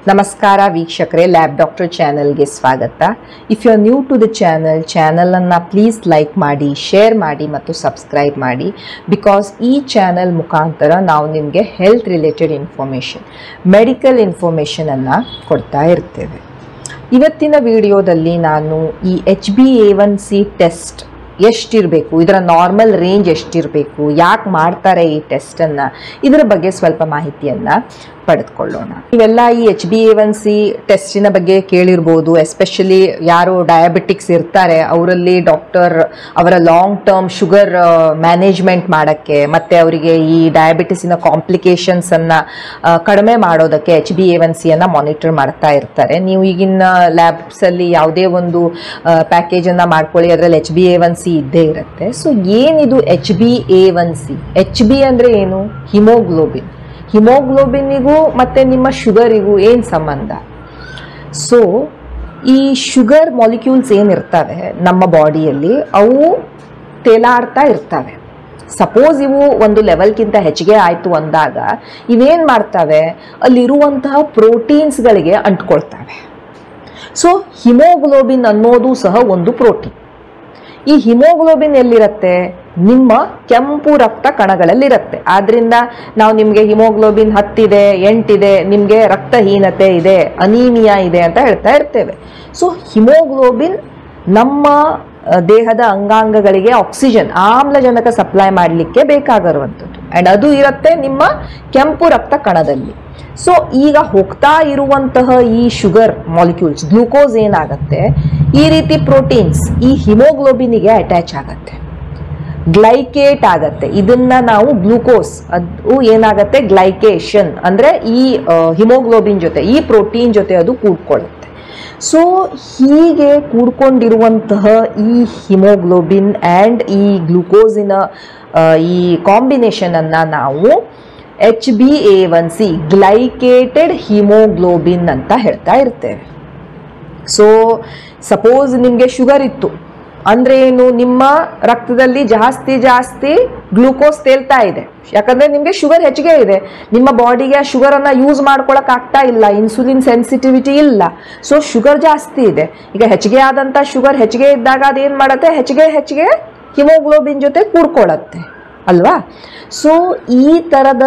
ನಮಸ್ಕಾರ ವೀಕ್ಷಕರೇ, lab doctor ಚಾನೆಲ್ಗೆ ಸ್ವಾಗತ. If you are new to the ಚಾನಲನ್ನು ಪ್ಲೀಸ್ ಲೈಕ್ ಮಾಡಿ, ಶೇರ್ ಮಾಡಿ ಮತ್ತು ಸಬ್ಸ್ಕ್ರೈಬ್ ಮಾಡಿ. ಬಿಕಾಸ್ ಈ ಚಾನಲ್ ಮುಖಾಂತರ ನಾವು ನಿಮಗೆ ಹೆಲ್ತ್ ರಿಲೇಟೆಡ್ ಇನ್ಫಾರ್ಮೇಷನ್, ಮೆಡಿಕಲ್ ಇನ್ಫಾರ್ಮೇಷನನ್ನು ಕೊಡ್ತಾ ಇರ್ತೇವೆ. ಇವತ್ತಿನ ವಿಡಿಯೋದಲ್ಲಿ ನಾನು ಈ HbA1c ಟೆಸ್ಟ್ ಎಷ್ಟಿರಬೇಕು, ಇದರ ನಾರ್ಮಲ್ ರೇಂಜ್ ಎಷ್ಟಿರಬೇಕು, ಯಾಕೆ ಮಾಡ್ತಾರೆ ಈ ಟೆಸ್ಟನ್ನು, ಇದರ ಬಗ್ಗೆ ಸ್ವಲ್ಪ ಮಾಹಿತಿಯನ್ನು ಪಡೆದುಕೊಳ್ಳೋಣ. ಇವೆಲ್ಲ ಈ HbA1c ಟೆಸ್ಟಿನ ಬಗ್ಗೆ ಕೇಳಿರ್ಬೋದು. ಎಸ್ಪೆಷಲಿ ಯಾರು ಡಯಾಬಿಟಿಕ್ಸ್ ಇರ್ತಾರೆ ಅವರಲ್ಲಿ ಡಾಕ್ಟರ್ ಅವರ ಲಾಂಗ್ ಟರ್ಮ್ ಶುಗರ್ ಮ್ಯಾನೇಜ್ಮೆಂಟ್ ಮಾಡೋಕ್ಕೆ ಮತ್ತು ಅವರಿಗೆ ಈ ಡಯಾಬಿಟಿಸಿನ ಕಾಂಪ್ಲಿಕೇಶನ್ಸನ್ನು ಕಡಿಮೆ ಮಾಡೋದಕ್ಕೆ HbA1cಯನ್ನು ಮಾನಿಟರ್ ಮಾಡ್ತಾ ಇರ್ತಾರೆ. ನೀವು ಈಗಿನ ಲ್ಯಾಬ್ಸಲ್ಲಿ ಯಾವುದೇ ಒಂದು ಪ್ಯಾಕೇಜನ್ನು ಮಾಡ್ಕೊಳ್ಳಿ, ಅದರಲ್ಲಿ HbA1c ಇದ್ದೇ ಇರುತ್ತೆ. ಸೊ ಏನಿದು HbA1c? HB ಅಂದರೆ ಏನು? ಹಿಮೋಗ್ಲೋಬಿನ್. ಹಿಮೋಗ್ಲೋಬಿನ್ನಿಗೂ ಮತ್ತು ನಿಮ್ಮ ಶುಗರಿಗೂ ಏನು ಸಂಬಂಧ? ಸೊ ಈ ಶುಗರ್ ಮಾಲಿಕ್ಯೂಲ್ಸ್ ಏನಿರ್ತವೆ ನಮ್ಮ ಬಾಡಿಯಲ್ಲಿ, ಅವು ತೇಲಾಡ್ತಾ ಇರ್ತವೆ. ಸಪೋಸ್ ಇವು ಒಂದು ಲೆವೆಲ್ಗಿಂತ ಹೆಚ್ಚಿಗೆ ಆಯಿತು ಅಂದಾಗ ಇವೇನು ಮಾಡ್ತವೆ, ಅಲ್ಲಿರುವಂತಹ ಪ್ರೋಟೀನ್ಸ್ಗಳಿಗೆ ಅಂಟ್ಕೊಳ್ತವೆ. ಸೊ ಹಿಮೋಗ್ಲೋಬಿನ್ ಅನ್ನೋದು ಸಹ ಒಂದು ಪ್ರೋಟೀನ್. ಈ ಹಿಮೋಗ್ಲೋಬಿನ್ ಎಲ್ಲಿರುತ್ತೆ? ನಿಮ್ಮ ಕೆಂಪು ರಕ್ತ ಕಣಗಳಲ್ಲಿರುತ್ತೆ. ಆದ್ದರಿಂದ ನಾವು ನಿಮಗೆ ಹಿಮೋಗ್ಲೋಬಿನ್ 10 ಇದೆ, 8 ಇದೆ, ನಿಮಗೆ ರಕ್ತಹೀನತೆ ಇದೆ, ಅನೀಮಿಯಾ ಇದೆ ಅಂತ ಹೇಳ್ತಾ ಇರ್ತೇವೆ. ಸೊ ಹಿಮೋಗ್ಲೋಬಿನ್ ನಮ್ಮ ದೇಹದ ಅಂಗಾಂಗಗಳಿಗೆ ಆಕ್ಸಿಜನ್, ಆಮ್ಲಜನಕ ಸಪ್ಲೈ ಮಾಡಲಿಕ್ಕೆ ಬೇಕಾಗಿರುವಂಥದ್ದು. ಆ್ಯಂಡ್ ಅದು ಇರುತ್ತೆ ನಿಮ್ಮ ಕೆಂಪು ರಕ್ತ ಕಣದಲ್ಲಿ. ಸೊ ಈಗ ಹೋಗ್ತಾ ಇರುವಂತಹ ಈ ಶುಗರ್ ಮಾಲಿಕ್ಯೂಲ್ಸ್, ಗ್ಲೂಕೋಸ್ ಏನಾಗುತ್ತೆ, ಈ ರೀತಿ ಪ್ರೋಟೀನ್ಸ್ ಈ ಹಿಮೋಗ್ಲೋಬಿನಿಗೆ ಅಟ್ಯಾಚ್ ಆಗತ್ತೆ, ಗ್ಲೈಕೇಟ್ ಆಗತ್ತೆ. ಇದನ್ನ ನಾವು ಗ್ಲೂಕೋಸ್, ಅದು ಏನಾಗತ್ತೆ, ಗ್ಲೈಕೇಷನ್ ಅಂದರೆ ಈ ಹಿಮೋಗ್ಲೋಬಿನ್ ಜೊತೆ, ಈ ಪ್ರೋಟೀನ್ ಜೊತೆ ಅದು ಕೂಡ್ಕೊಳ್ಳುತ್ತೆ. ಸೊ ಹೀಗೆ ಕೂಡ್ಕೊಂಡಿರುವಂತಹ ಈ ಹಿಮೋಗ್ಲೋಬಿನ್ ಆ್ಯಂಡ್ ಈ ಗ್ಲೂಕೋಸಿನ ಈ ಕಾಂಬಿನೇಷನನ್ನು ನಾವು HbA1c, ಗ್ಲೈಕೇಟೆಡ್ ಹಿಮೋಗ್ಲೋಬಿನ್ ಅಂತ ಹೇಳ್ತಾ ಇರ್ತೇವೆ. ಸೊ ಸಪೋಸ್ ನಿಮಗೆ ಶುಗರ್ ಇತ್ತು ಅಂದರೆ ಏನು, ನಿಮ್ಮ ರಕ್ತದಲ್ಲಿ ಜಾಸ್ತಿ ಗ್ಲೂಕೋಸ್ ತೇಲ್ತಾ ಇದೆ. ಯಾಕಂದರೆ ನಿಮಗೆ ಶುಗರ್ ಹೆಚ್ಚಿಗೆ ಇದೆ, ನಿಮ್ಮ ಬಾಡಿಗೆ ಆ ಶುಗರನ್ನು ಯೂಸ್ ಮಾಡ್ಕೊಳಕ್ಕೆ ಆಗ್ತಾ ಇಲ್ಲ, ಇನ್ಸುಲಿನ್ ಸೆನ್ಸಿಟಿವಿಟಿ ಇಲ್ಲ. ಸೊ ಶುಗರ್ ಜಾಸ್ತಿ ಇದೆ. ಈಗ ಹೆಚ್ಚಿಗೆ ಆದಂಥ ಶುಗರ್ ಹೆಚ್ಚಿಗೆ ಇದ್ದಾಗ ಅದೇನು ಮಾಡುತ್ತೆ, ಹೆಚ್ಚಿಗೆ ಹಿಮೋಗ್ಲೋಬಿನ್ ಜೊತೆ ಕೂಡ್ಕೊಳ್ಳುತ್ತೆ ಅಲ್ವಾ? ಸೊ ಈ ಥರದ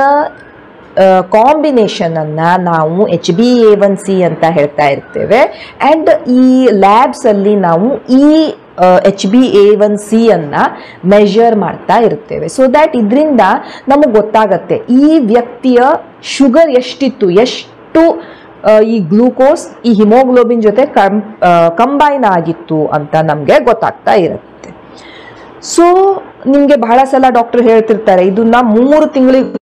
ಕಾಂಬಿನೇಷನನ್ನು ನಾವು HbA1c ಅಂತ ಹೇಳ್ತಾ ಇರ್ತೇವೆ. ಆ್ಯಂಡ್ ಈ ಲ್ಯಾಬ್ಸಲ್ಲಿ ನಾವು ಈ HbA1cಯನ್ನು ಮೆಷರ್ ಮಾಡ್ತಾ ಇರ್ತೇವೆ. ಸೊ ದ್ಯಾಟ್ ಇದರಿಂದ ನಮಗೆ ಗೊತ್ತಾಗತ್ತೆ ಈ ವ್ಯಕ್ತಿಯ ಶುಗರ್ ಎಷ್ಟಿತ್ತು, ಎಷ್ಟು ಈ ಗ್ಲೂಕೋಸ್ ಈ ಹಿಮೋಗ್ಲೋಬಿನ್ ಜೊತೆ ಕಂಬೈನ್ ಆಗಿತ್ತು ಅಂತ ನಮಗೆ ಗೊತ್ತಾಗ್ತಾ ಇರುತ್ತೆ. ಸೊ ನಿಮಗೆ ಬಹಳ ಸಲ ಡಾಕ್ಟರ್ ಹೇಳ್ತಿರ್ತಾರೆ, ಇದನ್ನ 3 ತಿಂಗಳಿಗೆ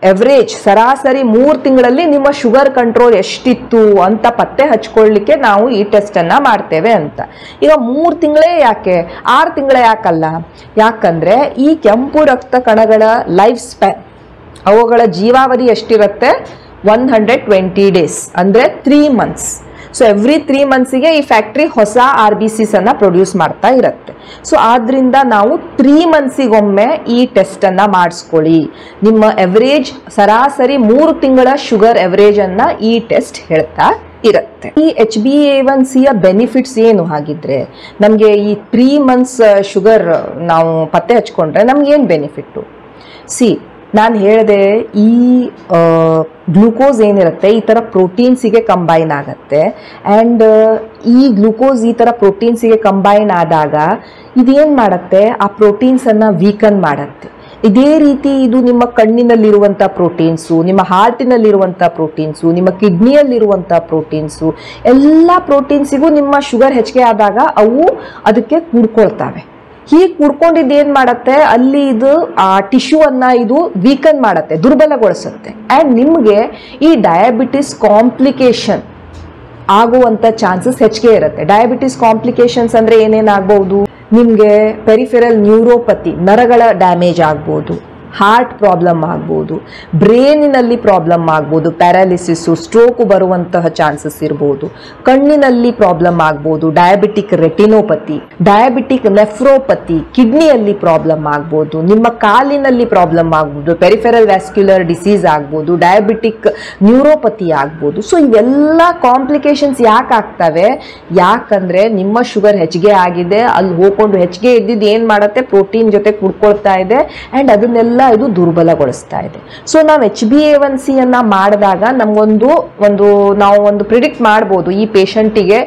ಎವರೇಜ್, ಸರಾಸರಿ 3 ತಿಂಗಳಲ್ಲಿ ನಿಮ್ಮ ಶುಗರ್ ಕಂಟ್ರೋಲ್ ಎಷ್ಟಿತ್ತು ಅಂತ ಪತ್ತೆ ಹಚ್ಕೊಳ್ಳಿಕ್ಕೆ ನಾವು ಈ ಟೆಸ್ಟನ್ನು ಮಾಡ್ತೇವೆ ಅಂತ. ಈಗ 3 ತಿಂಗಳೇ ಯಾಕೆ, 6 ತಿಂಗಳೇ ಯಾಕಲ್ಲ? ಯಾಕಂದರೆ ಈ ಕೆಂಪು ರಕ್ತ ಕಣಗಳ ಲೈಫ್ ಸ್ಪ್ಯಾನ್, ಅವುಗಳ ಜೀವಾವಧಿ ಎಷ್ಟಿರುತ್ತೆ, 120 ಡೇಸ್ ಅಂದರೆ 3 ಮಂತ್ಸ್. ಸೊ ಎವ್ರಿ 3 ಮಂತ್ಸಿಗೆ ಈ ಫ್ಯಾಕ್ಟ್ರಿ ಹೊಸ RBCs ಅನ್ನು ಪ್ರೊಡ್ಯೂಸ್ ಮಾಡ್ತಾ ಇರುತ್ತೆ. ಸೊ ಆದ್ದರಿಂದ ನಾವು 3 ಮಂತ್ಸಿಗೊಮ್ಮೆ ಈ ಟೆಸ್ಟನ್ನು ಮಾಡಿಸ್ಕೊಳ್ಳಿ. ನಿಮ್ಮ ಎವರೇಜ್ ಸರಾಸರಿ 3 ತಿಂಗಳ ಶುಗರ್ ಎವರೇಜನ್ನು ಈ ಟೆಸ್ಟ್ ಹೇಳ್ತಾ ಇರುತ್ತೆ. ಈ HbA1cಯ ಬೆನಿಫಿಟ್ಸ್ ಏನು ಹಾಗಿದ್ರೆ? ನಮಗೆ ಈ 3 ಮಂತ್ಸ್ ಶುಗರ್ ನಾವು ಪತ್ತೆ ಹಚ್ಕೊಂಡ್ರೆ ನಮ್ಗೇನು ಬೆನಿಫಿಟ್ಟು? ನಾನು ಹೇಳಿದೆ, ಈ ಗ್ಲೂಕೋಸ್ ಏನಿರುತ್ತೆ ಈ ಥರ ಪ್ರೋಟೀನ್ಸಿಗೆ ಕಂಬೈನ್ ಆಗುತ್ತೆ. ಆ್ಯಂಡ್ ಈ ಗ್ಲೂಕೋಸ್ ಈ ಥರ ಪ್ರೋಟೀನ್ಸಿಗೆ ಕಂಬೈನ್ ಆದಾಗ ಇದೇನು ಮಾಡುತ್ತೆ, ಆ ಪ್ರೋಟೀನ್ಸನ್ನು ವೀಕನ್ ಮಾಡುತ್ತೆ. ಇದೇ ರೀತಿ ಇದು ನಿಮ್ಮ ಕಣ್ಣಿನಲ್ಲಿರುವಂಥ ಪ್ರೋಟೀನ್ಸು, ನಿಮ್ಮ ಹಾರ್ಟಿನಲ್ಲಿರುವಂಥ ಪ್ರೋಟೀನ್ಸು, ನಿಮ್ಮ ಕಿಡ್ನಿಯಲ್ಲಿರುವಂಥ ಪ್ರೋಟೀನ್ಸು, ಎಲ್ಲ ಪ್ರೋಟೀನ್ಸಿಗೂ ನಿಮ್ಮ ಶುಗರ್ ಹೆಚ್ಚಿಗೆ ಆದಾಗ ಅವು ಅದಕ್ಕೆ ಕೂಡ್ಕೊಳ್ತವೆ. ಹೀಗೆ ಕೂಡ್ಕೊಂಡಿದ್ದು ಏನು ಮಾಡುತ್ತೆ, ಅಲ್ಲಿ ಇದು ಆ ಟಿಶ್ಯೂವನ್ನು ಇದು ವೀಕನ್ ಮಾಡುತ್ತೆ, ದುರ್ಬಲಗೊಳಿಸುತ್ತೆ. ಆ್ಯಂಡ್ ನಿಮಗೆ ಈ ಡಯಾಬಿಟಿಸ್ ಕಾಂಪ್ಲಿಕೇಶನ್ ಆಗುವಂಥ ಚಾನ್ಸಸ್ ಹೆಚ್ಚಿಗೆ ಇರುತ್ತೆ. ಡಯಾಬಿಟಿಸ್ ಕಾಂಪ್ಲಿಕೇಶನ್ಸ್ ಅಂದರೆ ಏನೇನಾಗ್ಬೋದು, ನಿಮಗೆ ಪೆರಿಫೆರಲ್ ನ್ಯೂರೋಪತಿ, ನರಗಳ ಡ್ಯಾಮೇಜ್ ಆಗ್ಬೋದು, ಹಾರ್ಟ್ ಪ್ರಾಬ್ಲಮ್ ಆಗ್ಬೋದು, ಬ್ರೇನಿನಲ್ಲಿ ಪ್ರಾಬ್ಲಮ್ ಆಗ್ಬೋದು, ಪ್ಯಾರಾಲಿಸಿಸು, ಸ್ಟ್ರೋಕು ಬರುವಂತಹ ಚಾನ್ಸಸ್ ಇರ್ಬೋದು, ಕಣ್ಣಿನಲ್ಲಿ ಪ್ರಾಬ್ಲಮ್ ಆಗ್ಬೋದು, ಡಯಾಬಿಟಿಕ್ ರೆಟಿನೋಪತಿ, ಡಯಾಬಿಟಿಕ್ ನೆಫ್ರೋಪತಿ, ಕಿಡ್ನಿಯಲ್ಲಿ ಪ್ರಾಬ್ಲಮ್ ಆಗ್ಬೋದು, ನಿಮ್ಮ ಕಾಲಿನಲ್ಲಿ ಪ್ರಾಬ್ಲಮ್ ಆಗ್ಬೋದು, ಪೆರಿಫೆರಲ್ ವ್ಯಾಸ್ಕ್ಯುಲರ್ ಡಿಸೀಸ್ ಆಗ್ಬೋದು, ಡಯಾಬಿಟಿಕ್ ನ್ಯೂರೋಪತಿ ಆಗ್ಬೋದು. ಸೊ ಇವೆಲ್ಲ ಕಾಂಪ್ಲಿಕೇಶನ್ಸ್ ಯಾಕೆ ಆಗ್ತವೆ? ಯಾಕಂದ್ರೆ ನಿಮ್ಮ ಶುಗರ್ ಹೆಚ್ಚಿಗೆ ಆಗಿದೆ, ಅಲ್ಲಿ ಹೋಗ್ಕೊಂಡು ಹೆಚ್ಚಿಗೆ ಇದ್ದಿದ್ದು ಏನ್ ಮಾಡುತ್ತೆ, ಪ್ರೋಟೀನ್ ಜೊತೆ ಕುಡ್ಕೊಳ್ತಾ ಇದೆ ಅಂಡ್ ಅದನ್ನೆಲ್ಲ ಇದು ದುರ್ಬಲಗೊಳಿಸ್ತಾ ಇದೆ. ಸೊ ನಾವು HbA1c ಅನ್ನ ಮಾಡಿದಾಗ ನಮ್ಗೊಂದು ನಾವು ಒಂದು ಪ್ರಿಡಿಕ್ಟ್ ಮಾಡ್ಬೋದು, ಈ ಪೇಷಂಟಿಗೆ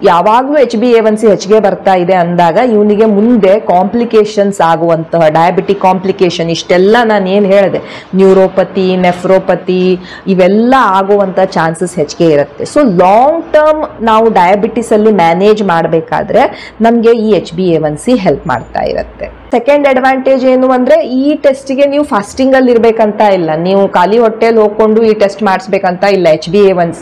ಯಾವಾಗಲೂ HbA1c ಹೆಚ್ಚಿಗೆ ಬರ್ತಾ ಇದೆ ಅಂದಾಗ ಇವನಿಗೆ ಮುಂದೆ ಕಾಂಪ್ಲಿಕೇಶನ್ಸ್ ಆಗುವಂತಹ ಡಯಾಬಿಟಿಕ್ ಕಾಂಪ್ಲಿಕೇಶನ್, ಇಷ್ಟೆಲ್ಲ ನಾನು ಏನು ಹೇಳಿದೆ, ನ್ಯೂರೋಪತಿ, ನೆಫ್ರೋಪತಿ, ಇವೆಲ್ಲ ಆಗುವಂಥ ಚಾನ್ಸಸ್ ಹೆಚ್ಚಿಗೆ ಇರುತ್ತೆ. ಸೊ ಲಾಂಗ್ ಟರ್ಮ್ ನಾವು ಡಯಾಬಿಟಿಸ್ ಅಲ್ಲಿ ಮ್ಯಾನೇಜ್ ಮಾಡಬೇಕಾದ್ರೆ ನಮಗೆ ಈ HbA1c ಹೆಲ್ಪ್ ಮಾಡ್ತಾ ಇರುತ್ತೆ. ಸೆಕೆಂಡ್ ಅಡ್ವಾಂಟೇಜ್ ಏನು ಅಂದ್ರೆ, ಈ ಟೆಸ್ಟ್ಗೆ ನೀವು ಫಾಸ್ಟಿಂಗ್ ಅಲ್ಲಿ ಇರ್ಬೇಕಂತ ಇಲ್ಲ, ನೀವು ಖಾಲಿ ಹೊಟ್ಟೆಯಲ್ಲಿ ಹೋಗ್ಕೊಂಡು ಈ ಟೆಸ್ಟ್ ಮಾಡಿಸ್ಬೇಕಂತ ಇಲ್ಲ. HbA1c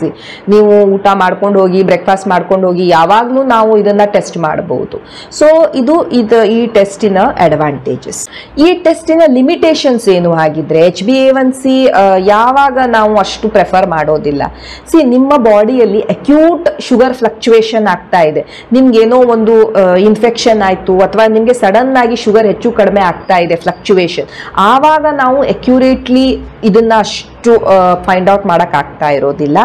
ನೀವು ಊಟ ಮಾಡ್ಕೊಂಡು ಹೋಗಿ, ಬ್ರೇಕ್ಫಾಸ್ಟ್ ಮಾಡ್ಕೊಂಡು ಹೋಗಿ, ಯಾವಾಗಲೂ ನಾವು ಇದನ್ನ ಟೆಸ್ಟ್ ಮಾಡಬಹುದು. ಸೊ ಇದು ಈ ಟೆಸ್ಟಿನ ಅಡ್ವಾಂಟೇಜಸ್. ಈ ಟೆಸ್ಟಿನ ಲಿಮಿಟೇಷನ್ಸ್ ಏನು ಆಗಿದ್ರೆ, HbA1c ಯಾವಾಗ ನಾವು ಅಷ್ಟು ಪ್ರೆಫರ್ ಮಾಡೋದಿಲ್ಲ. ನಿಮ್ಮ ಬಾಡಿಯಲ್ಲಿ ಅಕ್ಯೂಟ್ ಶುಗರ್ ಫ್ಲಕ್ಚುಯೇಷನ್ ಆಗ್ತಾ ಇದೆ, ನಿಮ್ಗೇನೋ ಒಂದು ಇನ್ಫೆಕ್ಷನ್ ಆಯ್ತು ಅಥವಾ ನಿಮ್ಗೆ ಸಡನ್ ಆಗಿ ಶುಗರ್ ಹೆಚ್ಚು ಕಡಿಮೆ ಆಗ್ತಾ ಇದೆ, ಫ್ಲಕ್ಚುಯೇಷನ್, ಆವಾಗ ನಾವು ಅಕ್ಯುರೇಟ್ಲಿ ಇದನ್ನ ಅಷ್ಟು ಫೈಂಡ್ ಔಟ್ ಮಾಡಕ್ ಆಗ್ತಾ ಇರೋದಿಲ್ಲ.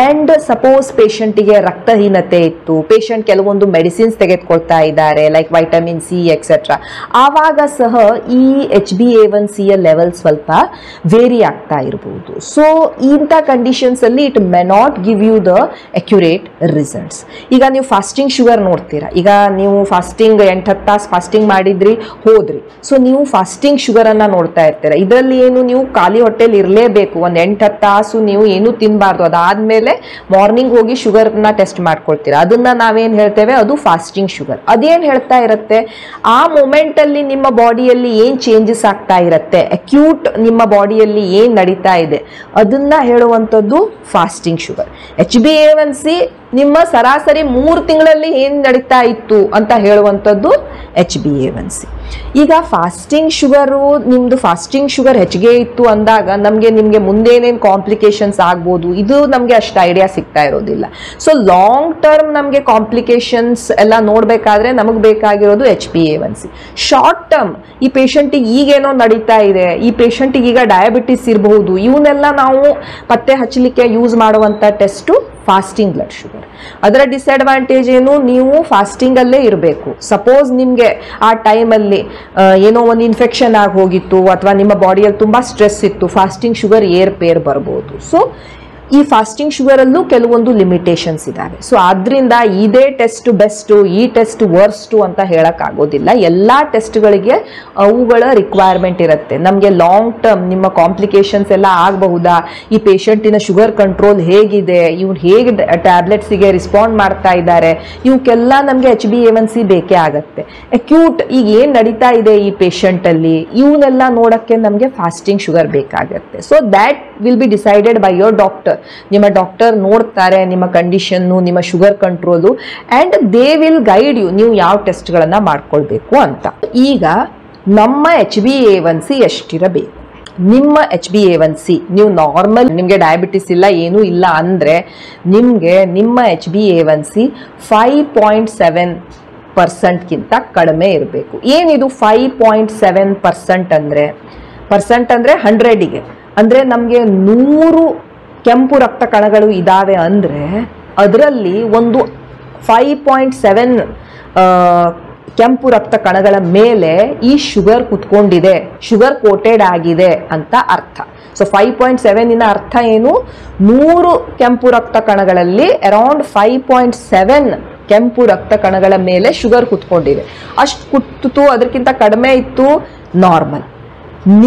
ಅಂಡ್ ಸಪೋಸ್ ಪೇಷಂಟಿಗೆ ರಕ್ತಹೀನತೆ ಇತ್ತು, ಪೇಷಂಟ್ ಕೆಲವೊಂದು ಮೆಡಿಸಿನ್ಸ್ ತೆಗೆದುಕೊಳ್ತಾ ಇದ್ದಾರೆ ಲೈಕ್ ವೈಟಮಿನ್ ಸಿ ಎಕ್ಸೆಟ್ರಾ, ಆವಾಗ ಸಹ ಈ HbA1c ಲೆವೆಲ್ ಸ್ವಲ್ಪ ವೇರಿ ಆಗ್ತಾ ಇರಬಹುದು. ಸೊ ಇಂಥ ಕಂಡೀಷನ್ಸ್ ಅಲ್ಲಿ it may not give you the accurate results. ಈಗ ನೀವು ಫಾಸ್ಟಿಂಗ್ ಶುಗರ್ ನೋಡ್ತೀರಾ, ಈಗ ನೀವು ಫಾಸ್ಟಿಂಗ್ 8-10 ತಾಸು ಫಾಸ್ಟಿಂಗ್ ಮಾಡಿದ್ರಿ, ಹೋದ್ರಿ, ಸೊ ನೀವು ಫಾಸ್ಟಿಂಗ್ ಶುಗರ್ ಅನ್ನ ನೋಡ್ತಾ ಇರ್ತೀರ. ಇದರಲ್ಲಿ ಏನು, ನೀವು ಖಾಲಿ ಹೊಟ್ಟೆಲಿ ಇರಲೇಬೇಕು, ಒಂದು 8-10 ತಾಸು ನೀವು ಏನು ತಿನ್ನಬಾರ್ದು, ಅದಾದ್ಮೇಲೆ ಮಾರ್ನಿಂಗ್ ಹೋಗಿ ಶುಗರ್ ನ ಟೆಸ್ಟ್ ಮಾಡ್ಕೊಳ್ತೀರಾ, ಅದನ್ನ ನಾವೇನ್ ಹೇಳ್ತೇವೆ, ಅದು ಫಾಸ್ಟಿಂಗ್ ಶುಗರ್. ಅದೇನ್ ಹೇಳ್ತಾ ಇರುತ್ತೆ, ಆ ಮೂಮೆಂಟ್ ಅಲ್ಲಿ ನಿಮ್ಮ ಬಾಡಿಯಲ್ಲಿ ಏನ್ ಚೇಂಜಸ್ ಆಗ್ತಾ ಇರುತ್ತೆ, ಅಕ್ಯೂಟ್ ನಿಮ್ಮ ಬಾಡಿಯಲ್ಲಿ ಏನ್ ನಡೀತಾ ಇದೆ ಅದನ್ನ ಹೇಳುವಂಥದ್ದು ಫಾಸ್ಟಿಂಗ್ ಶುಗರ್. HbA1c ನಿಮ್ಮ ಸರಾಸರಿ 3 ತಿಂಗಳಲ್ಲಿ ಏನ್ ನಡೀತಾ ಇತ್ತು ಅಂತ ಹೇಳುವಂಥದ್ದು HbA1c. ಈಗ ಫಾಸ್ಟಿಂಗ್ ಶುಗರು, ನಿಮ್ದು ಫಾಸ್ಟಿಂಗ್ ಶುಗರ್ ಹೆಚ್ಚಿಗೆ ಇತ್ತು ಅಂದಾಗ ನಿಮ್ಗೆ ಮುಂದೆ ಏನೇನು ಕಾಂಪ್ಲಿಕೇಶನ್ಸ್ ಆಗ್ಬೋದು ಇದು ನಮ್ಗೆ ಅಷ್ಟು ಐಡಿಯಾ ಸಿಗ್ತಾ ಇರೋದಿಲ್ಲ. ಸೊ ಲಾಂಗ್ ಟರ್ಮ್ ನಮ್ಗೆ ಕಾಂಪ್ಲಿಕೇಶನ್ಸ್ ಎಲ್ಲ ನೋಡ್ಬೇಕಾದ್ರೆ ನಮಗ್ ಬೇಕಾಗಿರೋದು HbA1c. ಶಾರ್ಟ್ ಟರ್ಮ್ ಈ ಪೇಷಂಟಿಗೆ ಈಗೇನೋ ನಡೀತಾ ಇದೆ, ಈ ಪೇಷಂಟಿಗೆ ಈಗ ಡಯಾಬಿಟಿಸ್ ಇರಬಹುದು, ಇವನ್ನೆಲ್ಲ ನಾವು ಪತ್ತೆ ಹಚ್ಚಲಿಕ್ಕೆ ಯೂಸ್ ಮಾಡುವಂತ ಟೆಸ್ಟು ಫಾಸ್ಟಿಂಗ್ ಬ್ಲಡ್ ಶುಗರ್. ಅದರ ಡಿಸ್ಅಡ್ವಾಂಟೇಜ್ ಏನು, ನೀವು ಫಾಸ್ಟಿಂಗ್ ಅಲ್ಲೇ ಇರಬೇಕು. ಸಪೋಸ್ ನಿಮ್ಗೆ ಆ ಟೈಮಲ್ಲಿ ಏನೋ ಒಂದು ಇನ್ಫೆಕ್ಷನ್ ಆಗಿ ಹೋಗಿತ್ತು ಅಥವಾ ನಿಮ್ಮ ಬಾಡಿಯಲ್ಲಿ ತುಂಬಾ ಸ್ಟ್ರೆಸ್ ಇತ್ತು, ಫಾಸ್ಟಿಂಗ್ ಶುಗರ್ ಏರ್ಪೇರ್ ಬರ್ಬೋದು. ಸೊ ಈ ಫಾಸ್ಟಿಂಗ್ ಶುಗರ್ ಅಲ್ಲೂ ಕೆಲವೊಂದು ಲಿಮಿಟೇಷನ್ಸ್ ಇದಾವೆ. ಸೊ ಆದ್ರಿಂದ ಇದೇ ಟೆಸ್ಟ್ ಬೆಸ್ಟ್, ಈ ಟೆಸ್ಟ್ ವರ್ಸ್ಟ್ ಅಂತ ಹೇಳಕ್ ಆಗೋದಿಲ್ಲ. ಎಲ್ಲಾ ಟೆಸ್ಟ್ಗಳಿಗೆ ಅವುಗಳ ರಿಕ್ವೈರ್ಮೆಂಟ್ ಇರುತ್ತೆ. ನಮಗೆ ಲಾಂಗ್ ಟರ್ಮ್ ನಿಮ್ಮ ಕಾಂಪ್ಲಿಕೇಶನ್ಸ್ ಎಲ್ಲ ಆಗಬಹುದಾ, ಈ ಪೇಷಂಟಿನ ಶುಗರ್ ಕಂಟ್ರೋಲ್ ಹೇಗಿದೆ, ಇವ್ರು ಹೇಗೆ ಟ್ಯಾಬ್ಲೆಟ್ಸಿಗೆ ರಿಸ್ಪಾಂಡ್ ಮಾಡ್ತಾ ಇದ್ದಾರೆ, ಇವಕ್ಕೆಲ್ಲ ನಮಗೆ HbA1c ಬೇಕೇ ಆಗತ್ತೆ. ಅಕ್ಯೂಟ್ ಈಗ ಏನ್ ನಡೀತಾ ಇದೆ ಈ ಪೇಷಂಟ್ ಅಲ್ಲಿ, ಇವನ್ನೆಲ್ಲ ನೋಡಕ್ಕೆ ನಮಗೆ ಫಾಸ್ಟಿಂಗ್ ಶುಗರ್ ಬೇಕಾಗತ್ತೆ. So that will be decided by your doctor. ನಿಮ್ಮ ಡಾಕ್ಟರ್ ನೋಡ್ತಾರೆ ನಿಮ್ಮ ಕಂಡೀಷನ್ನು, ನಿಮ್ಮ sugar control, and they will guide you ನೀವು ಯಾವ ಟೆಸ್ಟ್ಗಳನ್ನ ಮಾಡ್ಕೊಳ್ಬೇಕು ಅಂತ. ಈಗ ನಮ್ಮ HbA1c ಎಷ್ಟಿರಬೇಕು? ನಿಮ್ಮ HbA1c ನೀವು ನಾರ್ಮಲ್, ನಿಮಗೆ ಡಯಾಬಿಟಿಸ್ ಇಲ್ಲ ಏನೂ ಇಲ್ಲ ಅಂದ್ರೆ ನಿಮ್ಮ HbA1c 5.7% ಕಡಿಮೆ ಇರಬೇಕು. ಏನಿದು 5.7% ಅಂದ್ರೆ? ಪರ್ಸೆಂಟ್ ಅಂದ್ರೆ 100ಗೆ, ಅಂದ್ರೆ ನಮಗೆ 100 ಕೆಂಪು ರಕ್ತ ಕಣಗಳು ಇದಾವೆ ಅಂದ್ರೆ ಅದರಲ್ಲಿ ಒಂದು 5.7 ಕೆಂಪು ರಕ್ತ ಕಣಗಳ ಮೇಲೆ ಈ ಶುಗರ್ ಕುತ್ಕೊಂಡಿದೆ, ಶುಗರ್ ಕೋಟೆಡ್ ಆಗಿದೆ ಅಂತ ಅರ್ಥ. ಸೊ 5.7 ಅರ್ಥ ಏನು, 100 ಕೆಂಪು ರಕ್ತ ಕಣಗಳಲ್ಲಿ ಅರೌಂಡ್ 5.7 ಕೆಂಪು ರಕ್ತ ಕಣಗಳ ಮೇಲೆ ಶುಗರ್ ಕುತ್ಕೊಂಡಿದೆ. ಅಷ್ಟು ಕುತ್ತಿತು, ಅದಕ್ಕಿಂತ ಕಡಿಮೆ ಇತ್ತು ನಾರ್ಮಲ್.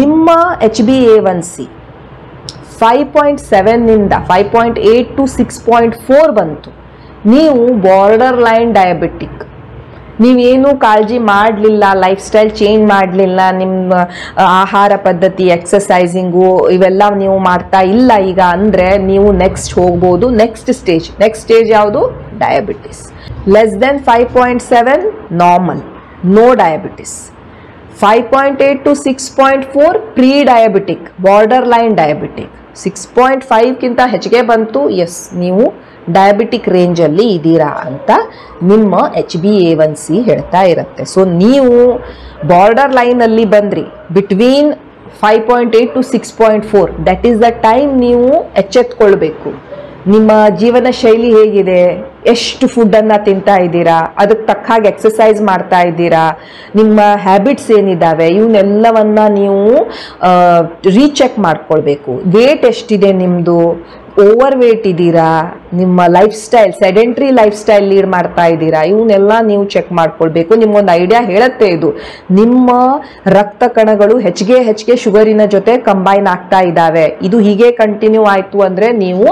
ನಿಮ್ಮ HbA1c 5.7 ಇಂದ 5.8 to 6.4 ಬಂತು, ನೀವು ಬಾರ್ಡರ್ ಲೈನ್ ಡಯಾಬಿಟಿಕ್, ನೀವೇನು ಕಾಳಜಿ ಮಾಡಲಿಲ್ಲ, ಲೈಫ್ ಸ್ಟೈಲ್ ಚೇಂಜ್ ಮಾಡಲಿಲ್ಲ, ನಿಮ್ಮ ಆಹಾರ ಪದ್ಧತಿ, ಎಕ್ಸಸೈಸಿಂಗು ಇವೆಲ್ಲ ನೀವು ಮಾಡ್ತಾ ಇಲ್ಲ ಈಗ ಅಂದ್ರೆ ನೀವು ನೆಕ್ಸ್ಟ್ ಹೋಗ್ಬೋದು ನೆಕ್ಸ್ಟ್ ಸ್ಟೇಜ್ ಯಾವುದು? Diabetes. Less than 5.7 normal, no diabetes. 5.8 to 6.4 pre diabetic, borderline diabetic. 6.5 ಕಿಂತ ಹೆಚ್ಚಿಗೆ ಬಂತು, ಎಸ್ ನೀವು ಡಯಾಬಿಟಿಕ್ ರೇಂಜಲ್ಲಿ ಇದ್ದೀರಾ ಅಂತ ನಿಮ್ಮ HbA1c ಹೇಳ್ತಾ ಇರುತ್ತೆ. ಸೊ ನೀವು ಬಾರ್ಡರ್ ಲೈನಲ್ಲಿ ಬಂದ್ರಿ between 5.8 to 6.4, that is the time ನೀವು ಎಚ್ಚೆತ್ಕೊಳ್ಬೇಕು. ನಿಮ್ಮ ಜೀವನ ಶೈಲಿ ಹೇಗಿದೆ, ಎಷ್ಟು ಫುಡ್ಡನ್ನು ತಿಂತಾ ಇದ್ದೀರಾ, ಅದಕ್ಕೆ ತಕ್ಕ ಹಾಗೆ ಎಕ್ಸಸೈಸ್ ಮಾಡ್ತಾ ಇದ್ದೀರಾ, ನಿಮ್ಮ ಹ್ಯಾಬಿಟ್ಸ್ ಏನಿದ್ದಾವೆ ಇವನ್ನೆಲ್ಲವನ್ನ ನೀವು ರೀಚೆಕ್ ಮಾಡ್ಕೊಳ್ಬೇಕು. ವೇಟ್ ಎಷ್ಟಿದೆ ನಿಮ್ಮದು, ಓವರ್ ವೇಟ್ ಇದ್ದೀರಾ, ನಿಮ್ಮ life style sedentary life style lead ಮಾಡ್ತಾ ಇದ್ದೀರಾ, ಇವನ್ನೆಲ್ಲ ನೀವು ಚೆಕ್ ಮಾಡ್ಕೊಳ್ಬೇಕು. ನಿಮ್ಗೊಂದು ಐಡಿಯಾ ಹೇಳುತ್ತೆ ಇದು, ನಿಮ್ಮ ರಕ್ತ ಕಣಗಳು ಹೆಚ್ಚಿಗೆ ಶುಗರಿನ ಜೊತೆ ಕಂಬೈನ್ ಆಗ್ತಾ ಇದ್ದಾವೆ. ಇದು ಹೀಗೆ ಕಂಟಿನ್ಯೂ ಆಯಿತು ಅಂದರೆ ನೀವು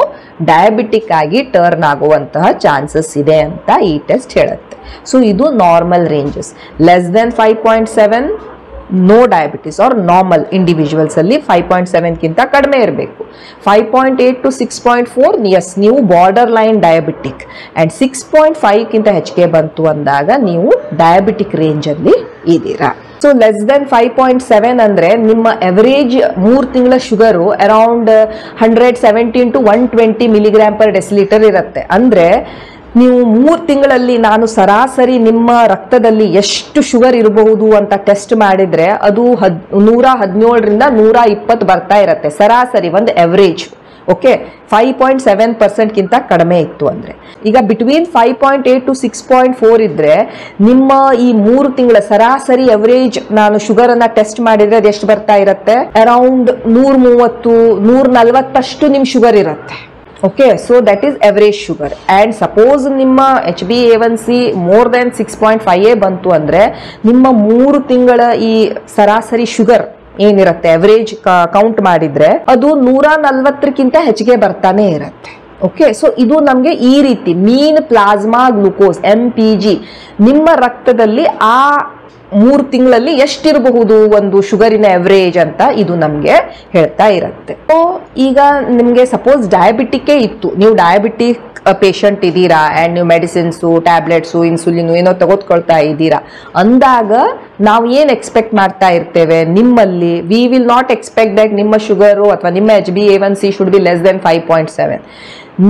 ಡಯಾಬಿಟಿಕ್ ಆಗಿ ಟರ್ನ್ ಆಗುವಂತಹ ಚಾನ್ಸಸ್ ಇದೆ ಅಂತ ಈ ಟೆಸ್ಟ್ ಹೇಳುತ್ತೆ. ಸೊ ಇದು normal ranges. Less than 5.7 no diabetes are normal individuals ಅಲ್ಲಿ 5.7 ಕಿಂತ ಕಡಿಮೆ ಇರಬೇಕು. 5.8 to 6.4 ಎಸ್ ನೀವು ಬಾರ್ಡರ್ ಲೈನ್ ಡಯಾಬಿಟಿಕ್, ಅಂಡ್ 6.5 ಕಿಂತ ಹೆಚ್ಚಿಗೆ ಬಂತು ಅಂದಾಗ ನೀವು ಡಯಾಬಿಟಿಕ್ ರೇಂಜ್ ಅಲ್ಲಿ ಇದ್ದೀರಾ. ಸೊ ಲೆಸ್ ದೆನ್ 5.7 ಅಂದ್ರೆ ನಿಮ್ಮ ಎವರೇಜ್ 3 ತಿಂಗಳ sugar around 117 to 120 milligram per decilitre ಇರುತ್ತೆ. ಅಂದ್ರೆ ನೀವು 3 ತಿಂಗಳಲ್ಲಿ ನಾನು ಸರಾಸರಿ ನಿಮ್ಮ ರಕ್ತದಲ್ಲಿ ಎಷ್ಟು ಶುಗರ್ ಇರಬಹುದು ಅಂತ ಟೆಸ್ಟ್ ಮಾಡಿದ್ರೆ ಅದು 117ರಿಂದ 120 ಬರ್ತಾ ಇರುತ್ತೆ ಸರಾಸರಿ, ಒಂದು ಎವರೇಜ್. ಓಕೆ, 5.7% ಕಿಂತ ಕಡಿಮೆ ಇತ್ತು ಅಂದ್ರೆ. ಈಗ ಬಿಟ್ವೀನ್ 5.8 to 6.4 ಇದ್ರೆ ನಿಮ್ಮ ಈ 3 ತಿಂಗಳ ಸರಾಸರಿ ಎವರೇಜ್ ನಾನು ಶುಗರ್ ಅನ್ನ ಟೆಸ್ಟ್ ಮಾಡಿದ್ರೆ ಅದು ಎಷ್ಟು ಬರ್ತಾ ಇರುತ್ತೆ, ಅರೌಂಡ್ 130 140 ನಿಮ್ ಶುಗರ್ ಇರುತ್ತೆ. Okay, so that is average sugar. And suppose ನಿಮ್ಮ HbA1c ಮೋರ್ ದೆನ್ 6.5 ಬಂತು ಅಂದರೆ ನಿಮ್ಮ 3 ತಿಂಗಳ ಈ ಸರಾಸರಿ ಶುಗರ್ ಏನಿರುತ್ತೆ ಎವರೇಜ್ ಕೌಂಟ್ ಮಾಡಿದ್ರೆ ಅದು 140ಕ್ಕಿಂತ ಹೆಚ್ಚಿಗೆ ಬರ್ತಾನೆ ಇರುತ್ತೆ. ಓಕೆ, ಸೊ ಇದು ನಮಗೆ ಈ ರೀತಿ ಮೀನ್ ಪ್ಲಾಸ್ಮಾ ಗ್ಲೂಕೋಸ್ MPG ನಿಮ್ಮ ರಕ್ತದಲ್ಲಿ ಆ 3 ತಿಂಗಳಲ್ಲಿ ಎಷ್ಟಿರಬಹುದು ಒಂದು ಶುಗರಿನ ಎವರೇಜ್ ಅಂತ ಇದು ನಮಗೆ ಹೇಳ್ತಾ ಇರುತ್ತೆ. ಸೊ ಈಗ ನಿಮಗೆ ಸಪೋಸ್ ಡಯಾಬಿಟಿಕ್ಕೇ ಇತ್ತು, ನೀವು ಡಯಾಬಿಟಿಕ್ ಪೇಷಂಟ್ ಇದ್ದೀರಾ ಆ್ಯಂಡ್ ನೀವು ಮೆಡಿಸಿನ್ಸು ಟ್ಯಾಬ್ಲೆಟ್ಸು ಇನ್ಸುಲಿನ್ ಏನೋ ತಗೋದ್ಕೊಳ್ತಾ ಇದ್ದೀರಾ ಅಂದಾಗ ನಾವು ಏನು ಎಕ್ಸ್ಪೆಕ್ಟ್ ಮಾಡ್ತಾ ಇರ್ತೇವೆ ನಿಮ್ಮಲ್ಲಿ, we will not expect that ನಿಮ್ಮ ಶುಗರು ಅಥವಾ ನಿಮ್ಮ HbA1c should be less than 5.7.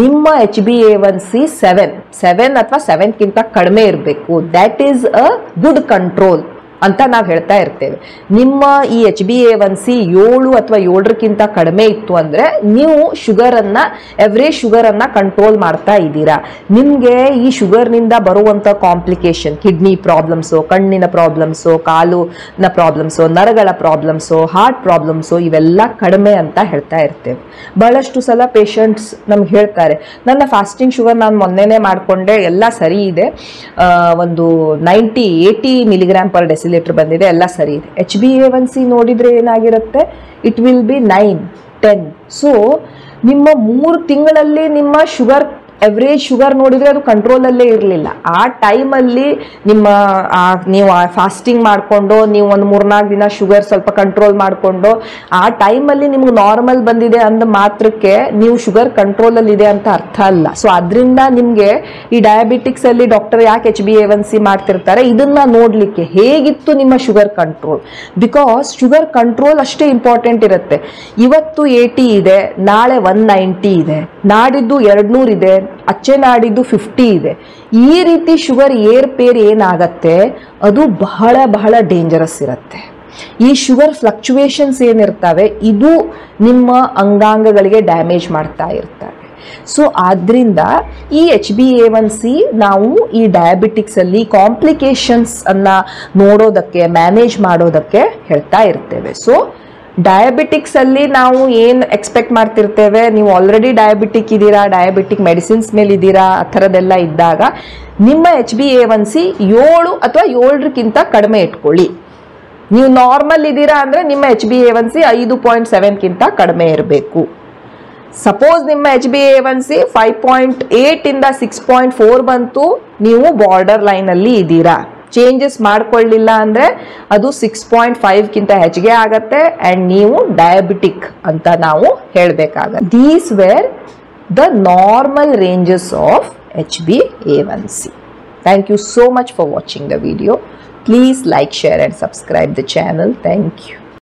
ನಿಮ್ಮ HbA1c 7 ಅಥವಾ 7ಗಿಂತ ಕಡಿಮೆ ಇರಬೇಕು. That is a good control ಅಂತ ನಾವು ಹೇಳ್ತಾ ಇರ್ತೇವೆ. ನಿಮ್ಮ ಈ HbA1c 7 ಅಥವಾ 7ಕ್ಕಿಂತ ಕಡಿಮೆ ಇತ್ತು ಅಂದರೆ ನೀವು ಶುಗರನ್ನು ಎವರೇಜ್ ಶುಗರನ್ನು ಕಂಟ್ರೋಲ್ ಮಾಡ್ತಾ ಇದ್ದೀರಾ. ನಿಮಗೆ ಈ ಶುಗರ್ನಿಂದ ಬರುವಂಥ ಕಾಂಪ್ಲಿಕೇಶನ್, ಕಿಡ್ನಿ ಪ್ರಾಬ್ಲಮ್ಸು, ಕಣ್ಣಿನ ಪ್ರಾಬ್ಲಮ್ಸು, ಕಾಲುನ ಪ್ರಾಬ್ಲಮ್ಸು, ನರಗಳ ಪ್ರಾಬ್ಲಮ್ಸು, ಹಾರ್ಟ್ ಪ್ರಾಬ್ಲಮ್ಸು ಇವೆಲ್ಲ ಕಡಿಮೆ ಅಂತ ಹೇಳ್ತಾ ಇರ್ತೇವೆ. ಬಹಳಷ್ಟು ಸಲ ಪೇಷಂಟ್ಸ್ ನಮ್ಗೆ ಹೇಳ್ತಾರೆ, ನನ್ನ ಫಾಸ್ಟಿಂಗ್ ಶುಗರ್ ನಾನು ಮೊನ್ನೆನೇ ಮಾಡಿಕೊಂಡೆ, ಎಲ್ಲ ಸರಿ ಇದೆ, ಒಂದು 80 ಮಿಲಿಗ್ರಾಮ್ ಪರ್ ಡೆಸಿಲೀಟರ್ ಬಂದಿದೆ, ಎಲ್ಲ ಸರಿ ಇದೆ. HbA1c ನೋಡಿದ್ರೆ ಏನಾಗಿರುತ್ತೆ, ಇಟ್ ವಿಲ್ ಬಿ 9, 10. ಸೊ ನಿಮ್ಮ 3 ತಿಂಗಳಲ್ಲಿ ನಿಮ್ಮ ಶುಗರ್ ಎವರೇಜ್ ಶುಗರ್ ನೋಡಿದ್ರೆ ಅದು ಕಂಟ್ರೋಲಲ್ಲೇ ಇರಲಿಲ್ಲ. ಆ ಟೈಮಲ್ಲಿ ನೀವು ಫಾಸ್ಟಿಂಗ್ ಮಾಡಿಕೊಂಡು ನೀವು ಒಂದು 3-4 ದಿನ ಶುಗರ್ ಸ್ವಲ್ಪ ಕಂಟ್ರೋಲ್ ಮಾಡಿಕೊಂಡು ಆ ಟೈಮಲ್ಲಿ ನಿಮ್ಗೆ ನಾರ್ಮಲ್ ಬಂದಿದೆ ಅಂದ ಮಾತ್ರಕ್ಕೆ ನೀವು ಶುಗರ್ ಕಂಟ್ರೋಲಲ್ಲಿ ಇದೆ ಅಂತ ಅರ್ಥ ಅಲ್ಲ. ಸೊ ಅದರಿಂದ ನಿಮಗೆ ಈ ಡಯಾಬಿಟಿಕ್ಸಲ್ಲಿ ಡಾಕ್ಟರ್ ಯಾಕೆ HbA1c ಮಾಡ್ತಿರ್ತಾರೆ, ಇದನ್ನ ನೋಡಲಿಕ್ಕೆ ಹೇಗಿತ್ತು ನಿಮ್ಮ sugar control. Because sugar control ಅಷ್ಟೇ ಇಂಪಾರ್ಟೆಂಟ್ ಇರುತ್ತೆ. ಇವತ್ತು 80 ಇದೆ, ನಾಳೆ 190 ಇದೆ, ನಾಡಿದ್ದು 200 ಇದೆ, ಅಚ್ಚೆ ನಾಡಿದ್ದು 50 ಇದೆ. ಈ ರೀತಿ ಶುಗರ್ ಏರ್ಪೇರ್ ಏನಾಗತ್ತೆ ಅದು ಬಹಳ ಬಹಳ ಡೇಂಜರಸ್ ಇರುತ್ತೆ. ಈ ಶುಗರ್ ಫ್ಲಕ್ಚುಯೇಷನ್ಸ್ ಏನಿರ್ತವೆ ಇದು ನಿಮ್ಮ ಅಂಗಾಂಗಗಳಿಗೆ ಡ್ಯಾಮೇಜ್ ಮಾಡ್ತಾ ಇರ್ತವೆ. ಸೊ ಆದ್ರಿಂದ ಈ HbA1c ನಾವು ಈ ಡಯಾಬಿಟಿಕ್ಸ್ ಅಲ್ಲಿ ಕಾಂಪ್ಲಿಕೇಶನ್ಸ್ ಅನ್ನ ನೋಡೋದಕ್ಕೆ, ಮ್ಯಾನೇಜ್ ಮಾಡೋದಕ್ಕೆ ಹೇಳ್ತಾ ಇರ್ತೇವೆ. ಸೊ ಡಯಾಬಿಟಿಕ್ಸ್ ಅಲ್ಲಿ ನಾವು ಏನು ಎಕ್ಸ್ಪೆಕ್ಟ್ ಮಾಡ್ತಿರ್ತೇವೆ, ನೀವು ಆಲ್ರೆಡಿ ಡಯಾಬಿಟಿಕ್ ಇದ್ದೀರಾ, ಡಯಾಬಿಟಿಕ್ ಮೆಡಿಸಿನ್ಸ್ ಮೇಲೆ ಇದ್ದೀರಾ, ಆ ಥರದ್ದೆಲ್ಲ ಇದ್ದಾಗ ನಿಮ್ಮ HbA1c 7 ಅಥವಾ 7ಕ್ಕಿಂತ ಕಡಿಮೆ ಇಟ್ಕೊಳ್ಳಿ. ನೀವು ನಾರ್ಮಲ್ ಇದ್ದೀರಾ ಅಂದರೆ ನಿಮ್ಮ HbA1c 5.7ಕ್ಕಿಂತ ಕಡಿಮೆ ಇರಬೇಕು. ಸಪೋಸ್ ನಿಮ್ಮ HbA1c 5.8 ಇಂದ 6.4 ಬಂತು, ನೀವು ಬಾರ್ಡರ್ ಲೈನಲ್ಲಿ ಇದ್ದೀರಾ. ಚೇಂಜಸ್ ಮಾಡ್ಕೊಳ್ಳಿಲ್ಲ ಅಂದರೆ ಅದು 6.5ಕ್ಕಿಂತ ಹೆಚ್ಚಿಗೆ ಆಗತ್ತೆ ಆ್ಯಂಡ್ ನೀವು ಡಯಾಬಿಟಿಕ್ ಅಂತ ನಾವು ಹೇಳಬೇಕಾಗತ್ತೆ. These were the normal ranges of HbA1c. Thank you so much for watching the video. Please like, share and subscribe the channel. Thank you.